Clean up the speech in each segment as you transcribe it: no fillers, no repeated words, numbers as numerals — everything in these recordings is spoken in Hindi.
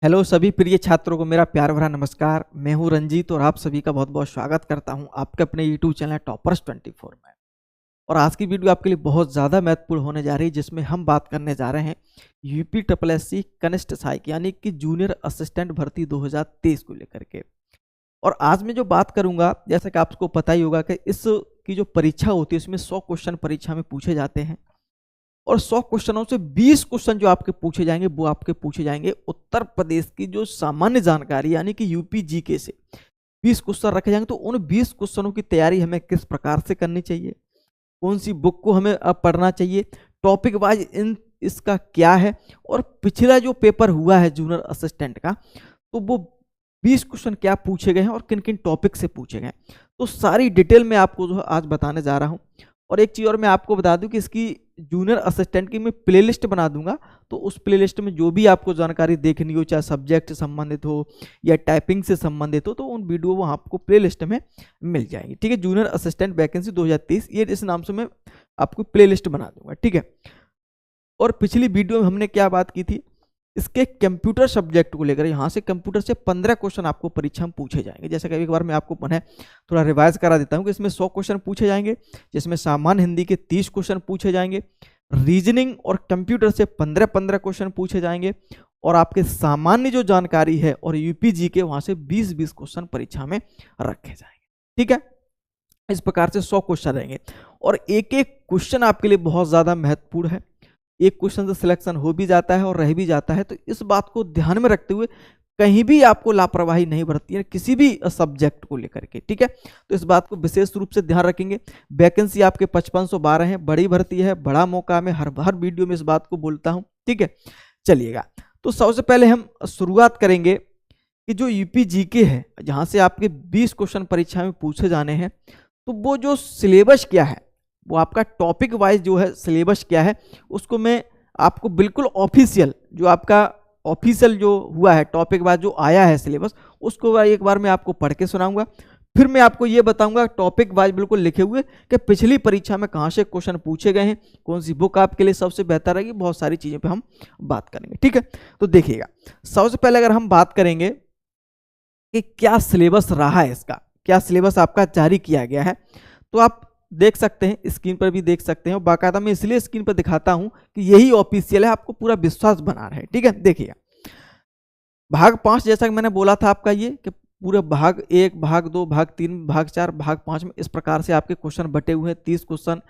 हेलो सभी प्रिय छात्रों को मेरा प्यार भरा नमस्कार। मैं हूं रंजीत और आप सभी का बहुत बहुत स्वागत करता हूं आपके अपने यूट्यूब चैनल टॉपर्स 24 में। और आज की वीडियो आपके लिए बहुत ज़्यादा महत्वपूर्ण होने जा रही है, जिसमें हम बात करने जा रहे हैं यूपी SSC कनिष्ठ सहायक यानी कि जूनियर असिस्टेंट भर्ती 2023 को लेकर के। और आज मैं जो बात करूंगा, जैसा कि आपको पता ही होगा कि इस की जो परीक्षा होती है उसमें 100 क्वेश्चन परीक्षा में पूछे जाते हैं और 100 क्वेश्चनों से 20 क्वेश्चन जो आपके पूछे जाएंगे वो आपके पूछे जाएंगे उत्तर प्रदेश की जो सामान्य जानकारी यानी कि यूपी जीके से 20 क्वेश्चन रखे जाएंगे। तो उन 20 क्वेश्चनों की तैयारी हमें किस प्रकार से करनी चाहिए, कौन सी बुक को हमें अब पढ़ना चाहिए, टॉपिक वाइज इसका क्या है, और पिछला जो पेपर हुआ है जूनियर असिस्टेंट का तो वो 20 क्वेश्चन क्या पूछे गए हैं और किन किन टॉपिक से पूछे गए हैं, तो सारी डिटेल में आपको जो आज बताने जा रहा हूं। और एक चीज़ और मैं आपको बता दूं कि इसकी जूनियर असिस्टेंट की मैं प्लेलिस्ट बना दूंगा, तो उस प्लेलिस्ट में जो भी आपको जानकारी देखनी हो, चाहे सब्जेक्ट से संबंधित हो या टाइपिंग से संबंधित हो, तो उन वीडियो वहाँ आपको प्लेलिस्ट में मिल जाएंगी। ठीक है, जूनियर असिस्टेंट वैकेंसी 2023 ये इस नाम से मैं आपको प्लेलिस्ट बना दूंगा। ठीक है, और पिछली वीडियो में हमने क्या बात की थी, इसके कंप्यूटर सब्जेक्ट को लेकर यहाँ से कंप्यूटर से 15 क्वेश्चन आपको परीक्षा में पूछे जाएंगे। जैसे कि एक बार मैं आपको पुनः थोड़ा रिवाइज करा देता हूँ कि इसमें 100 क्वेश्चन पूछे जाएंगे, जिसमें सामान्य हिंदी के 30 क्वेश्चन पूछे जाएंगे, रीजनिंग और कंप्यूटर से 15-15 क्वेश्चन पूछे जाएंगे, और आपके सामान्य जो जानकारी है और यूपीजी के वहाँ से 20-20 क्वेश्चन परीक्षा में रखे जाएंगे। ठीक है, इस प्रकार से 100 क्वेश्चन रहेंगे और एक एक क्वेश्चन आपके लिए बहुत ज़्यादा महत्वपूर्ण है। एक क्वेश्चन से सिलेक्शन हो भी जाता है और रह भी जाता है, तो इस बात को ध्यान में रखते हुए कहीं भी आपको लापरवाही नहीं बरतनी है किसी भी सब्जेक्ट को लेकर के। ठीक है, तो इस बात को विशेष रूप से ध्यान रखेंगे। वैकेंसी आपके 5512 है, बड़ी भर्ती है, बड़ा मौका में हर वीडियो में इस बात को बोलता हूं। ठीक है, चलिएगा, तो सबसे पहले हम शुरुआत करेंगे कि जो यूपी जीके है जहां से आपके 20 क्वेश्चन परीक्षा में पूछे जाने हैं, तो वो जो सिलेबस क्या है, वो आपका टॉपिक वाइज जो है सिलेबस क्या है, उसको मैं आपको बिल्कुल ऑफिशियल जो आपका ऑफिशियल जो हुआ है टॉपिक वाइज जो आया है सिलेबस, उसको एक बार मैं आपको पढ़ के सुनाऊंगा। फिर मैं आपको ये बताऊंगा टॉपिक वाइज बिल्कुल लिखे हुए कि पिछली परीक्षा में कहाँ से क्वेश्चन पूछे गए हैं, कौन सी बुक आपके लिए सबसे बेहतर रहेगी, बहुत सारी चीज़ें पे हम बात करेंगे। ठीक है, तो देखिएगा, सबसे पहले अगर हम बात करेंगे कि क्या सिलेबस रहा है, इसका क्या सिलेबस आपका जारी किया गया है, तो आप देख सकते हैं, स्क्रीन पर भी देख सकते हैं। और बाकायदा मैं इसलिए स्क्रीन पर दिखाता हूं कि यही ऑफिशियल है, आपको पूरा विश्वास बना रहे। ठीक है, देखिएगा, भाग 5 जैसा कि मैंने बोला था आपका ये कि पूरे भाग 1, भाग 2, भाग 3, भाग 4, भाग 5 में इस प्रकार से आपके क्वेश्चन बटे हुए हैं। 30 क्वेश्चन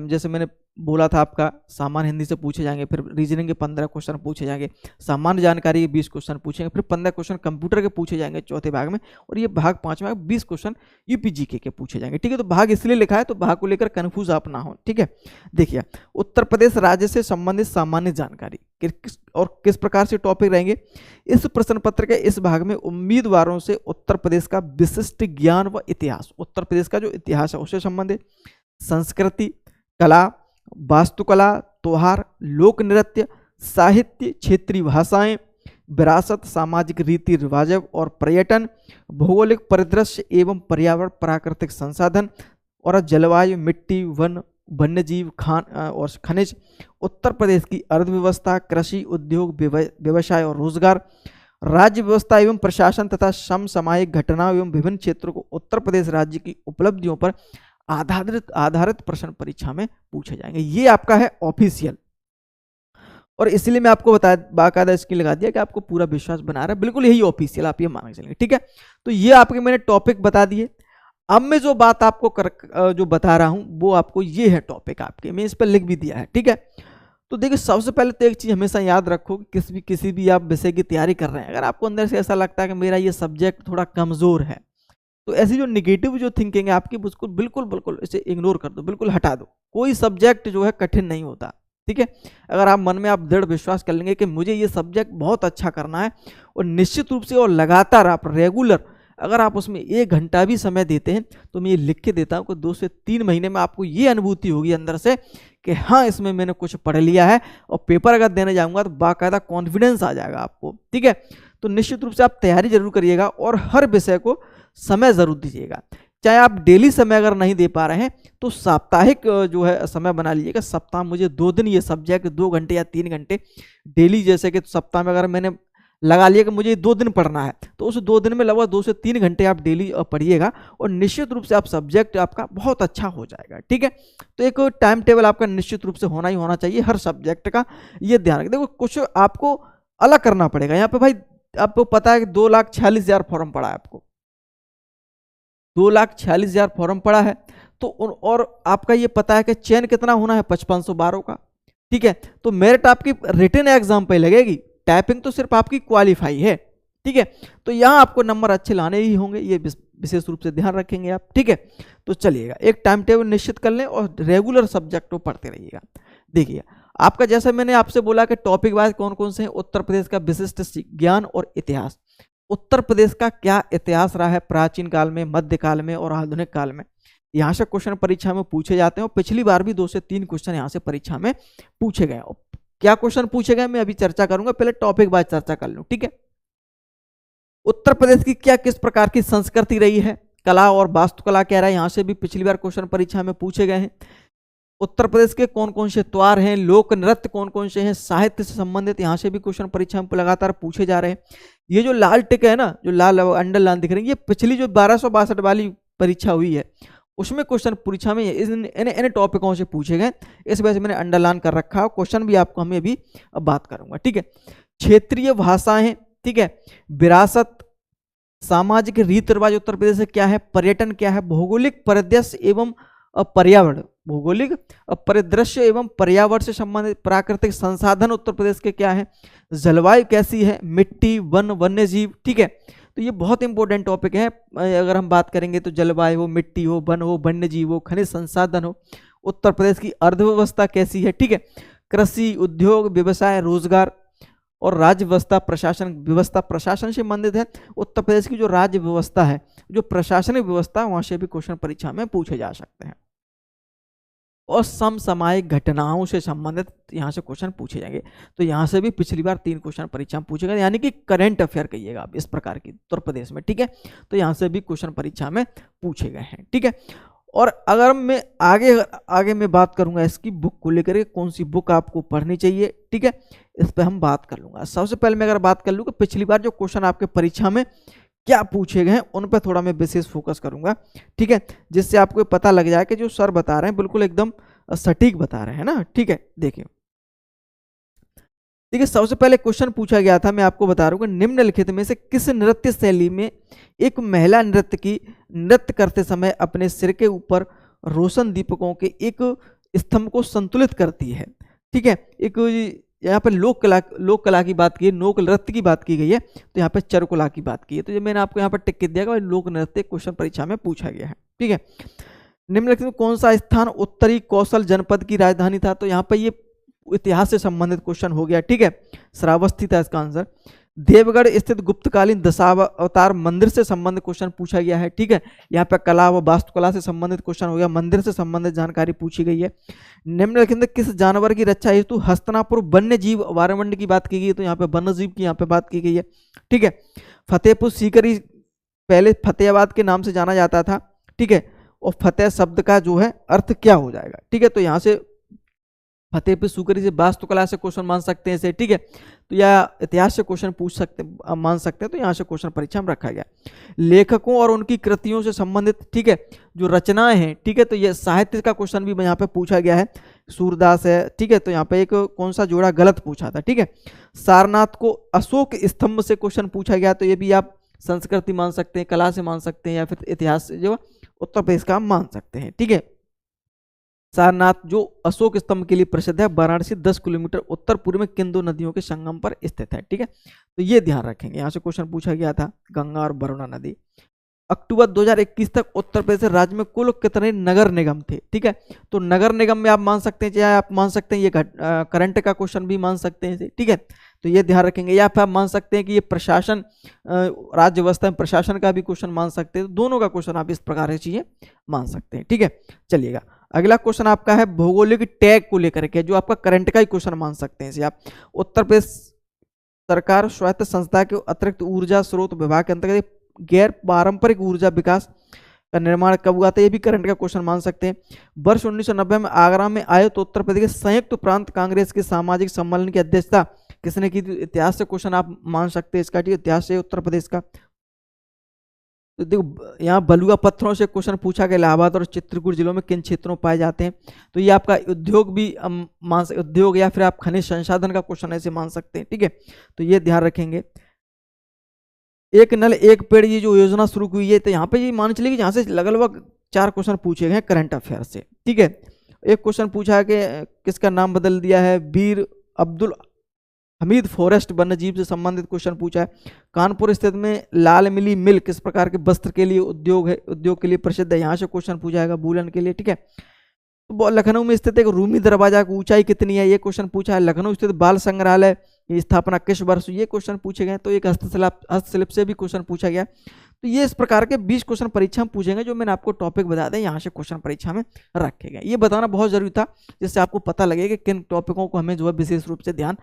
जैसे मैंने बोला था आपका सामान्य हिंदी से पूछे जाएंगे, फिर रीजनिंग के 15 क्वेश्चन पूछे जाएंगे, सामान्य जानकारी के 20 क्वेश्चन पूछेंगे, फिर 15 क्वेश्चन कंप्यूटर के पूछे जाएंगे चौथे भाग में, और ये भाग 5 में 20 क्वेश्चन यूपीजीके के पूछे जाएंगे। ठीक है, तो भाग इसलिए लिखा है तो भाग को लेकर कन्फ्यूज आप ना हो। ठीक है, देखिए, उत्तर प्रदेश राज्य से संबंधित सामान्य जानकारी और किस प्रकार से टॉपिक रहेंगे। इस प्रश्न पत्र के इस भाग में उम्मीदवारों से उत्तर प्रदेश का विशिष्ट ज्ञान व इतिहास, उत्तर प्रदेश का जो इतिहास है उससे संबंधित, संस्कृति, कला, वास्तुकला, त्योहार, लोक नृत्य, साहित्य, क्षेत्रीय भाषाएं, विरासत, सामाजिक रीति रिवाज और पर्यटन, भौगोलिक परिदृश्य एवं पर्यावरण, प्राकृतिक संसाधन और जलवायु, मिट्टी, वन, वन्यजीव, खान और खनिज, उत्तर प्रदेश की अर्थव्यवस्था, कृषि, उद्योग, व्यवसाय और रोजगार, राज्य व्यवस्था एवं प्रशासन तथा समसामयिक घटनाओं एवं विभिन्न क्षेत्रों को उत्तर प्रदेश राज्य की उपलब्धियों पर आधारित प्रश्न परीक्षा में पूछे जाएंगे। ये आपका है ऑफिशियल, और इसलिए मैं आपको बाकायदा इसकी लगा दिया कि आपको पूरा विश्वास बना रहा है, बिल्कुल यही ऑफिशियल आप ये मान के चलेंगे। ठीक है, तो ये आपके मैंने टॉपिक बता दिए। अब मैं जो बात आपको जो बता रहा हूं वो आपको ये है टॉपिक, आपके मैं इस पर लिख भी दिया है। ठीक है, तो देखिए, सबसे पहले तो एक चीज हमेशा याद रखो कि किसी भी आप विषय की तैयारी कर रहे हैं, अगर आपको अंदर से ऐसा लगता है कि मेरा ये सब्जेक्ट थोड़ा कमजोर है, तो ऐसी जो निगेटिव जो थिंकिंग है आपकी उसको बिल्कुल इसे इग्नोर कर दो, बिल्कुल हटा दो। कोई सब्जेक्ट जो है कठिन नहीं होता। ठीक है, अगर आप मन में आप दृढ़ विश्वास कर लेंगे कि मुझे ये सब्जेक्ट बहुत अच्छा करना है, और निश्चित रूप से और लगातार आप रेगुलर अगर आप उसमें 1 घंटा भी समय देते हैं, तो मैं ये लिख के देता हूँ कि 2 से 3 महीने में आपको ये अनुभूति होगी अंदर से कि हाँ, इसमें मैंने कुछ पढ़ लिया है, और पेपर अगर देने जाऊँगा तो बाकायदा कॉन्फिडेंस आ जाएगा आपको। ठीक है, तो निश्चित रूप से आप तैयारी जरूर करिएगा और हर विषय को समय जरूर दीजिएगा। चाहे आप डेली समय अगर नहीं दे पा रहे हैं तो साप्ताहिक जो है समय बना लीजिएगा। सप्ताह मुझे 2 दिन ये सब्जेक्ट 2 घंटे या 3 घंटे डेली, जैसे कि सप्ताह में अगर मैंने लगा लिया कि मुझे 2 दिन पढ़ना है, तो उस 2 दिन में लगभग 2 से 3 घंटे आप डेली पढ़िएगा और निश्चित रूप से आप सब्जेक्ट आपका बहुत अच्छा हो जाएगा। ठीक है, तो एक टाइम टेबल आपका निश्चित रूप से होना ही होना चाहिए हर सब्जेक्ट का, ये ध्यान रखें। देखो कुछ आपको अलग करना पड़ेगा यहाँ पे भाई। आपको पता है कि 2,46,000 फॉर्म पड़ा है, आपको 2,46,000 फॉर्म पड़ा है, तो और आपका ये पता है कि चयन कितना होना है 5512 का। ठीक है, तो मेरिट आपकी रिटन एग्जाम पे लगेगी, टाइपिंग तो सिर्फ आपकी क्वालिफाई है। ठीक है, तो यहाँ आपको नंबर अच्छे लाने ही होंगे, ये विशेष रूप से ध्यान रखेंगे आप। ठीक है, तो चलिएगा एक टाइम टेबल निश्चित कर लें और रेगुलर सब्जेक्ट को पढ़ते रहिएगा। देखिए आपका जैसा मैंने आपसे बोला कि टॉपिक वाइज कौन कौन से हैं, उत्तर प्रदेश का विशिष्ट ज्ञान और इतिहास। उत्तर प्रदेश का क्या इतिहास रहा है प्राचीन काल में, मध्यकाल में और आधुनिक काल में, यहाँ से क्वेश्चन परीक्षा में पूछे जाते हैं और पिछली बार भी 2 से 3 क्वेश्चन यहाँ से परीक्षा में पूछे गए। क्या क्वेश्चन पूछे गए मैं अभी चर्चा करूंगा, पहले टॉपिक वाइज चर्चा कर लूं। ठीक है, उत्तर प्रदेश की क्या किस प्रकार की संस्कृति रही है, कला और वास्तुकला क्या रहा है, यहाँ से भी पिछली बार क्वेश्चन परीक्षा में पूछे गए हैं। उत्तर प्रदेश के कौन कौन से त्योहार हैं, लोक नृत्य कौन कौन से हैं, साहित्य से संबंधित यहाँ से भी क्वेश्चन परीक्षा में लगातार पूछे जा रहे हैं। ये जो लाल टिक है ना, जो लाल अंडरलाइन दिख रही है, ये पिछली जो 1262 वाली परीक्षा हुई है उसमें क्वेश्चन परीक्षा में इन टॉपिकों से पूछे गए, इस वजह से मैंने अंडरलाइन कर रखा है। क्वेश्चन भी आपको हमें अभी अब बात करूंगा। ठीक है, क्षेत्रीय भाषाएं, ठीक है, विरासत, सामाजिक रीति रिवाज उत्तर प्रदेश से क्या है, पर्यटन क्या है, भौगोलिक परिदृश्य एवं पर्यावरण, भौगोलिक परिदृश्य एवं पर्यावरण से संबंधित प्राकृतिक संसाधन उत्तर प्रदेश के क्या है, जलवायु कैसी है, मिट्टी, वन, वन्य जीव। ठीक है, तो ये बहुत इंपॉर्टेंट टॉपिक है। अगर हम बात करेंगे तो जलवायु हो, मिट्टी हो, वन हो, वन्य जीव हो, खनिज संसाधन हो, उत्तर प्रदेश की अर्थव्यवस्था कैसी है। ठीक है, कृषि, उद्योग, व्यवसाय, रोजगार और राज्य व्यवस्था, प्रशासन व्यवस्था, प्रशासन से संबंधित है। उत्तर प्रदेश की जो राज्य व्यवस्था है, जो प्रशासनिक व्यवस्था, वहां से भी क्वेश्चन परीक्षा में पूछे जा सकते हैं। और समसामयिक घटनाओं से संबंधित यहाँ से क्वेश्चन पूछे जाएंगे, तो यहाँ से भी पिछली बार 3 क्वेश्चन परीक्षा में पूछे गए, यानी कि करंट अफेयर कहिएगा आप इस प्रकार की उत्तर प्रदेश में। ठीक है, तो यहाँ से भी क्वेश्चन परीक्षा में पूछे गए हैं। ठीक है, और अगर मैं आगे मैं बात करूंगा इसकी बुक को लेकर के, कौन सी बुक आपको पढ़नी चाहिए, ठीक है, इस पर हम बात कर लूंगा। सबसे पहले मैं अगर बात कर लूँ कि पिछली बार जो क्वेश्चन आपके परीक्षा में क्या पूछे गए हैं उन पर थोड़ा मैं विशेष फोकस करूंगा। ठीक है, जिससे आपको पता लग जाए कि जो सर बता रहे हैं बिल्कुल एकदम सटीक बता रहे हैं ना। ठीक है, देखिए सबसे पहले क्वेश्चन पूछा गया था, मैं आपको बता रहा हूँ कि निम्नलिखित में से किस नृत्य शैली में एक महिला नृत्य करते समय अपने सिर के ऊपर रोशन दीपकों के एक स्तंभ को संतुलित करती है। ठीक है, एक यहाँ पर लोक कला की बात की है, लोक नृत्य की बात की गई है, तो यहाँ पे चरकला की बात की है। तो ये मैंने आपको यहाँ पर टिक दिया, लोक नृत्य क्वेश्चन परीक्षा में पूछा गया है। ठीक है, निम्नलिखित में कौन सा स्थान उत्तरी कौशल जनपद की राजधानी था, तो यहाँ पर ये इतिहास से संबंधित क्वेश्चन हो गया। ठीक है, श्रावस्ती था इसका आंसर। देवगढ़ स्थित गुप्तकालीन दशावतार मंदिर से संबंधित क्वेश्चन पूछा गया है। ठीक है, यहाँ पे कला व वास्तुकला से संबंधित क्वेश्चन हो गया, मंदिर से संबंधित जानकारी पूछी गई है। निम्नलिखित किस जानवर की रक्षा हेतु हस्तिनापुर वन्य जीव वारमंड की बात की गई है, तो यहाँ पे वन्य जीव की यहाँ पे बात की गई है। ठीक है, फतेहपुर सीकरी पहले फतेहाबाद के नाम से जाना जाता था। ठीक है, और फतेह शब्द का जो है अर्थ क्या हो जाएगा। ठीक है, तो यहाँ से फतेहपुर सीकरी से वास्तुकला से क्वेश्चन मान सकते हैं इसे। ठीक है, तो या इतिहास से क्वेश्चन पूछ सकते मान सकते हैं, तो यहाँ से क्वेश्चन परीक्षा में रखा गया। लेखकों और उनकी कृतियों से संबंधित, ठीक है, जो रचनाएं हैं, ठीक है, तो ये साहित्य का क्वेश्चन भी यहाँ पे पूछा गया है, सूरदास है। ठीक है, तो यहाँ पे एक कौन सा जोड़ा गलत पूछा था। ठीक है, सारनाथ को अशोक स्तंभ से क्वेश्चन पूछा गया, तो ये भी आप संस्कृति मान सकते हैं, कला से मान सकते हैं, या फिर इतिहास से जो उत्तर प्रदेश का मान सकते हैं। ठीक है, सारनाथ जो अशोक स्तंभ के लिए प्रसिद्ध है, वाराणसी 10 किलोमीटर उत्तर पूर्व में किन 2 नदियों के संगम पर स्थित है। ठीक है, तो ये ध्यान रखेंगे, यहाँ से क्वेश्चन पूछा गया था, गंगा और वरुणा नदी। अक्टूबर 2021 तक उत्तर प्रदेश राज्य में कुल कितने नगर निगम थे। ठीक है, तो नगर निगम में आप मान सकते हैं, चाहे आप मान सकते हैं ये करंट का क्वेश्चन भी मान सकते हैं। ठीक है, तो ये ध्यान रखेंगे, या फिर आप मान सकते हैं कि ये प्रशासन राज्य व्यवस्था में प्रशासन का भी क्वेश्चन मान सकते हैं, तो दोनों का क्वेश्चन आप इस प्रकार की चीजें मान सकते हैं। ठीक है, चलिएगा अगला क्वेश्चन आपका है भौगोलिक टैग को लेकर के, जो आपका करंट का ही क्वेश्चन मान सकते हैं इसे आप। उत्तर प्रदेश सरकार स्वायत्त संस्था के अतिरिक्त ऊर्जा स्रोत विभाग के अंतर्गत गैर पारंपरिक ऊर्जा विकास का निर्माण कब हुआ था, ये भी करंट का क्वेश्चन मान सकते हैं। वर्ष 1990 में आगरा में आयोजित उत्तर प्रदेश संयुक्त प्रांत कांग्रेस के सामाजिक सम्मेलन की अध्यक्षता किसने की थी, इतिहास से क्वेश्चन आप मान सकते हैं इसका, ठीक है, इतिहास से उत्तर प्रदेश का। तो देखो यहाँ बलुआ पत्थरों से क्वेश्चन पूछा गया, इलाहाबाद और चित्रकूट जिलों में किन क्षेत्रों में पाए जाते हैं। तो ये आपका उद्योग भी मान सकते, उद्योग या फिर आप खनिज संसाधन का क्वेश्चन ऐसे मान सकते हैं, ठीक है। तो ये ध्यान रखेंगे। एक नल एक पेड़, ये जो योजना शुरू हुई है, तो यहाँ पे ये मान चलिए कि यहाँ से लगभग 4 क्वेश्चन पूछे गए करंट अफेयर से, ठीक है। एक क्वेश्चन पूछा है कि किसका नाम बदल दिया है, बीर अब्दुल हमीद फॉरेस्ट वन्य जीव से संबंधित क्वेश्चन पूछा है। कानपुर स्थित में लाल मिली मिल किस प्रकार के वस्त्र के लिए उद्योग है, उद्योग के लिए प्रसिद्ध है, यहाँ से क्वेश्चन पूछा जाएगा, वूलन के लिए, ठीक है। तो लखनऊ में स्थित एक रूमी दरवाजा की ऊंचाई कितनी है, ये क्वेश्चन पूछा है। लखनऊ स्थित बाल संग्रहालय की स्थापना किस वर्ष, ये क्वेश्चन पूछे गए। तो एक हस्तशिल्प से भी क्वेश्चन पूछा गया। तो ये इस प्रकार के 20 क्वेश्चन परीक्षा में पूछेंगे, जो मैंने आपको टॉपिक बता दें यहाँ से क्वेश्चन परीक्षा में रखे गए। ये बताना बहुत जरूरी था, जिससे आपको पता लगे कि किन टॉपिकों को हमें जो है विशेष रूप से ध्यान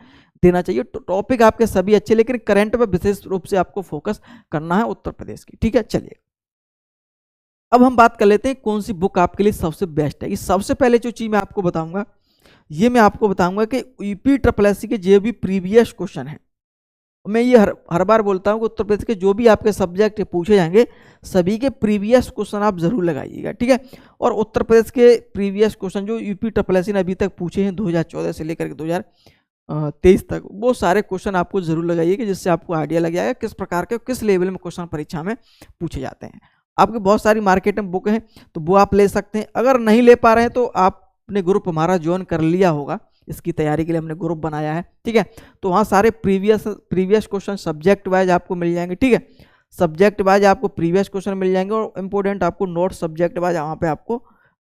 देना चाहिए। तो टॉपिक आपके सभी अच्छे, लेकिन करंट पर विशेष रूप से आपको फोकस करना है उत्तर प्रदेश की, ठीक है। चलिए अब हम बात कर लेते हैं कौन सी बुक आपके लिए सबसे बेस्ट है। ये सबसे पहले जो चीज मैं आपको बताऊंगा, ये मैं आपको बताऊंगा कि UPSSC के जो भी प्रीवियस क्वेश्चन है, मैं ये हर बार बोलता हूँ कि उत्तर प्रदेश के जो भी आपके सब्जेक्ट पूछे जाएंगे, सभी के प्रीवियस क्वेश्चन आप जरूर लगाइएगा, ठीक है। और उत्तर प्रदेश के प्रीवियस क्वेश्चन जो UPSSC ने अभी तक पूछे हैं 2014 से लेकर के 2023 तक, वो सारे क्वेश्चन आपको जरूर लगाइएगा, जिससे आपको आइडिया लग जाएगा किस प्रकार के किस लेवल में क्वेश्चन परीक्षा में पूछे जाते हैं। आपके बहुत सारी मार्केट में बुक हैं, तो वो आप ले सकते हैं। अगर नहीं ले पा रहे हैं तो आपने ग्रुप हमारा ज्वाइन कर लिया होगा, इसकी तैयारी के लिए हमने ग्रुप बनाया है, ठीक है। तो वहाँ सारे प्रीवियस क्वेश्चन सब्जेक्ट वाइज आपको मिल जाएंगे, ठीक है। सब्जेक्ट वाइज आपको प्रीवियस क्वेश्चन मिल जाएंगे, और इंपॉर्टेंट आपको नोट सब्जेक्ट वाइज वहाँ पे आपको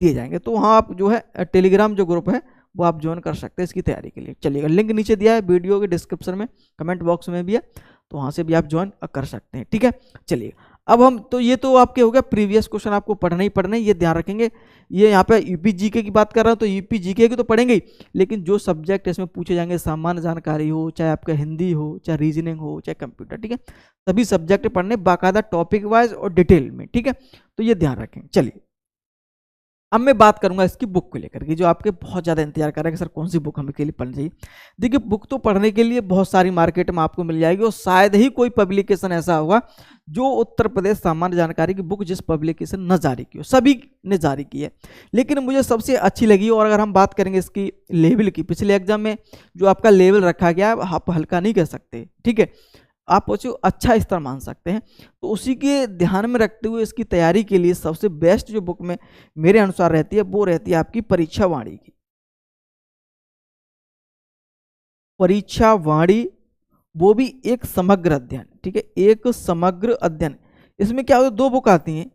दिए जाएंगे। तो वहाँ आप जो है टेलीग्राम जो ग्रुप है वो आप ज्वाइन कर सकते हैं इसकी तैयारी के लिए। चलिएगा, लिंक नीचे दिया है, वीडियो के डिस्क्रिप्शन में, कमेंट बॉक्स में भी है, तो वहाँ से भी आप ज्वाइन कर सकते हैं, ठीक है। चलिए अब हम तो ये तो आपके हो गया प्रीवियस क्वेश्चन, आपको पढ़ना ही पढ़ना है, ये ध्यान रखेंगे। ये यहाँ पे UPGK की बात कर रहा हूँ, तो UPGK की तो पढ़ेंगे ही, लेकिन जो सब्जेक्ट इसमें पूछे जाएंगे, सामान्य जानकारी हो, चाहे आपका हिंदी हो, चाहे रीजनिंग हो, चाहे कंप्यूटर, ठीक है, सभी सब्जेक्ट पढ़ने बाकायदा टॉपिक वाइज और डिटेल में, ठीक है। तो ये ध्यान रखेंगे। चलिए अब मैं बात करूंगा इसकी बुक को लेकर के, जो आपके बहुत ज़्यादा इंतजार कर रहे हैं कि सर कौन सी बुक हमें के लिए पढ़नी चाहिए। देखिए बुक तो पढ़ने के लिए बहुत सारी मार्केट में आपको मिल जाएगी, और शायद ही कोई पब्लिकेशन ऐसा होगा जो उत्तर प्रदेश सामान्य जानकारी की बुक जिस पब्लिकेशन न जारी की हो, सभी ने जारी की है, लेकिन मुझे सबसे अच्छी लगी। और अगर हम बात करेंगे इसकी लेवल की, पिछले एग्जाम में जो आपका लेवल रखा गया आप हल्का नहीं कह सकते, ठीक है, आप उसे अच्छा स्तर मान सकते हैं। तो उसी के ध्यान में रखते हुए इसकी तैयारी के लिए सबसे बेस्ट जो बुक में मेरे अनुसार रहती है, वो रहती है आपकी परीक्षा वाणी की। परीक्षा वाणी, वो भी एक समग्र अध्ययन, ठीक है, एक समग्र अध्ययन। इसमें क्या होता है, 2 बुक आती हैं,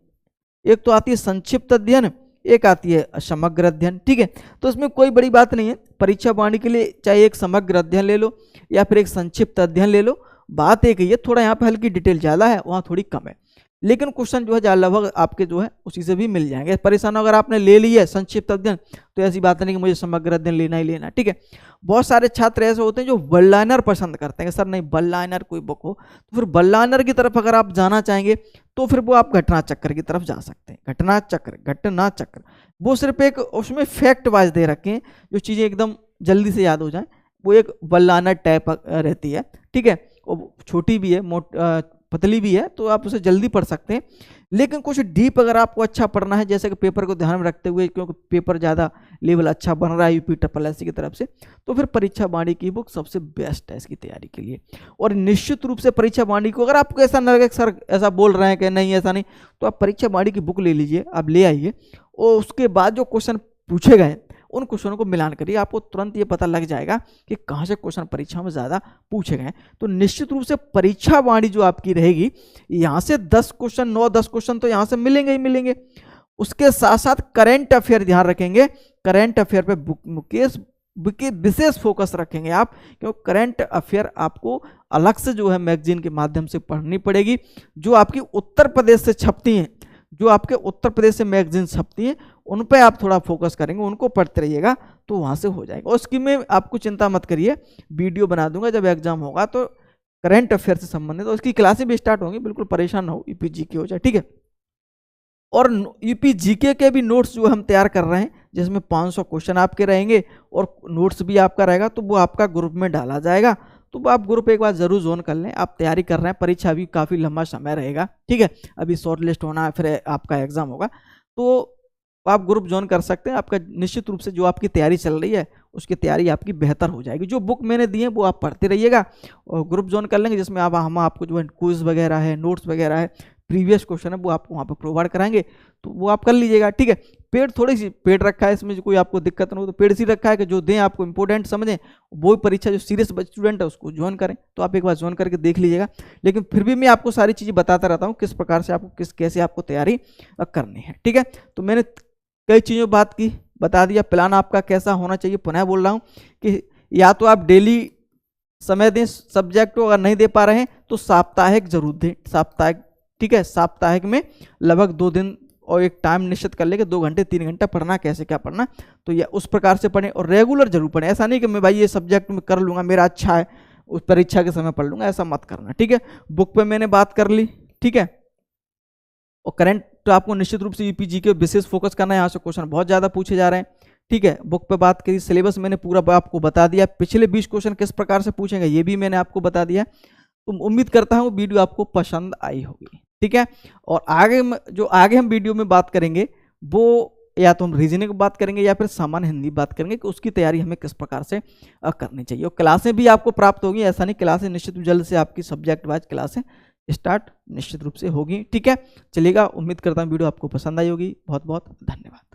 एक तो आती है संक्षिप्त अध्ययन, एक आती है समग्र अध्ययन, ठीक है। तो इसमें कोई बड़ी बात नहीं है, परीक्षा वाणी के लिए चाहे एक समग्र अध्ययन ले लो या फिर एक संक्षिप्त अध्ययन ले लो, बात एक ही है, थोड़ा यहाँ पे हल्की डिटेल ज़्यादा है, वहाँ थोड़ी कम है, लेकिन क्वेश्चन जो है लगभग आपके जो है उसी से भी मिल जाएंगे। परेशान अगर आपने ले लिया है संक्षिप्त अध्ययन, तो ऐसी बात नहीं कि मुझे समग्र अध्ययन लेना ही लेना, ठीक है। बहुत सारे छात्र ऐसे होते हैं जो वन लाइनर पसंद करते हैं, सर नहीं वन लाइनर कोई बुक हो, तो फिर वन लाइनर की तरफ अगर आप जाना चाहेंगे तो फिर वो आप घटना चक्र की तरफ जा सकते हैं। घटना चक्र वो सिर्फ एक उसमें फैक्ट वाइज दे रखे हैं, जो चीज़ें एकदम जल्दी से याद हो जाए, वो एक वन लाइनर टाइप रहती है, ठीक है। और छोटी भी है, पतली भी है, तो आप उसे जल्दी पढ़ सकते हैं। लेकिन कुछ डीप अगर आपको अच्छा पढ़ना है, जैसे कि पेपर को ध्यान में रखते हुए, क्योंकि पेपर ज़्यादा लेवल अच्छा बन रहा है UPSSC की तरफ से, तो फिर परीक्षा वाणी की बुक सबसे बेस्ट है इसकी तैयारी के लिए। और निश्चित रूप से परीक्षा वाणी को, अगर आपको ऐसा न लगे सर ऐसा बोल रहे हैं कि नहीं ऐसा नहीं, तो आप परीक्षा वाणी की बुक ले लीजिए, आप ले आइए, और उसके बाद जो क्वेश्चन पूछे गए उन क्वेश्चनों को मिलान करिए, आपको तुरंत ये पता लग जाएगा कि कहाँ से क्वेश्चन परीक्षा में ज़्यादा पूछे गए। तो निश्चित रूप से परीक्षा वाणी जो आपकी रहेगी, यहाँ से 10 क्वेश्चन 9-10 क्वेश्चन तो यहाँ से मिलेंगे ही मिलेंगे। उसके साथ साथ करंट अफेयर ध्यान रखेंगे, करंट अफेयर पे मुकेश विशेष फोकस रखेंगे आप, क्योंकि करंट अफेयर आपको अलग से जो है मैगजीन के माध्यम से पढ़नी पड़ेगी, जो आपकी उत्तर प्रदेश से छपती हैं, जो आपके उत्तर प्रदेश से मैगजीन छपती हैं, उन पे आप थोड़ा फोकस करेंगे, उनको पढ़ते रहिएगा, तो वहाँ से हो जाएगा। और उसकी में आपको चिंता मत करिए, वीडियो बना दूंगा जब एग्जाम होगा, तो करंट अफेयर से संबंधित, तो उसकी क्लासें भी स्टार्ट होंगी, बिल्कुल परेशान ना हो, UPGK हो जाए, ठीक है। और UPGK के भी नोट्स जो हम तैयार कर रहे हैं, जिसमें 500 क्वेश्चन आपके रहेंगे और नोट्स भी आपका रहेगा, तो वो आपका ग्रुप में डाला जाएगा, तो वो आप ग्रुप एक बार जरूर ज्वाइन कर लें। आप तैयारी कर रहे हैं, परीक्षा भी काफ़ी लंबा समय रहेगा, ठीक है, अभी शॉर्ट लिस्ट होना है, फिर आपका एग्जाम होगा, तो आप ग्रुप ज्वाइन कर सकते हैं। आपका निश्चित रूप से जो आपकी तैयारी चल रही है उसकी तैयारी आपकी बेहतर हो जाएगी। जो बुक मैंने दी है वो आप पढ़ते रहिएगा और ग्रुप ज्वाइन कर लेंगे, जिसमें आप हम आपको जो है क्विज वगैरह है, नोट्स वगैरह है, प्रीवियस क्वेश्चन है, वो आपको वहाँ पर प्रोवाइड कराएंगे, तो वो आप कर लीजिएगा, ठीक है। पेड थोड़ी सी पेड रखा है, इसमें जो कोई आपको दिक्कत ना हो, तो पेड सी रखा है कि जो दें आपको इंपॉर्टेंट समझें, वो परीक्षा जो सीरियस स्टूडेंट है उसको ज्वाइन करें। तो आप एक बार ज्वाइन करके देख लीजिएगा। लेकिन फिर भी मैं आपको सारी चीज़ें बताता रहता हूँ किस प्रकार से आपको कैसे आपको तैयारी करनी है, ठीक है। तो मैंने कई चीज़ों बात की, बता दिया प्लान आपका कैसा होना चाहिए। पुनः बोल रहा हूँ कि या तो आप डेली समय दें सब्जेक्ट को, अगर नहीं दे पा रहे हैं तो साप्ताहिक जरूर दें, साप्ताहिक, ठीक है। साप्ताहिक में लगभग 2 दिन और एक टाइम निश्चित कर ले कि 2 घंटे 3 घंटा पढ़ना, कैसे क्या पढ़ना, तो या उस प्रकार से पढ़ें और रेगुलर जरूर पढ़ें। ऐसा नहीं कि मैं भाई ये सब्जेक्ट में कर लूँगा, मेरा अच्छा है, उस परीक्षा के समय पढ़ लूँगा, ऐसा मत करना, ठीक है। बुक पे मैंने बात कर ली, ठीक है। और करंट तो आपको निश्चित रूप से यूपीजी के विशेष फोकस करना है, यहाँ से क्वेश्चन बहुत ज़्यादा पूछे जा रहे हैं, ठीक है। बुक पे बात करी, सिलेबस मैंने पूरा आपको बता दिया, पिछले 20 क्वेश्चन किस प्रकार से पूछेंगे ये भी मैंने आपको बता दिया। तो उम्मीद करता हूँ वीडियो आपको पसंद आई होगी, ठीक है। और आगे हम वीडियो में बात करेंगे वो या तो हम रीजनिंग की बात करेंगे या फिर सामान्य हिंदी बात करेंगे कि उसकी तैयारी हमें किस प्रकार से करनी चाहिए। और क्लासें भी आपको प्राप्त होगी, ऐसा नहीं, क्लासें निश्चित जल्द से आपकी सब्जेक्ट वाइज क्लासें स्टार्ट निश्चित रूप से होगी, ठीक है। चलिएगा, उम्मीद करता हूँ वीडियो आपको पसंद आई होगी। बहुत बहुत धन्यवाद।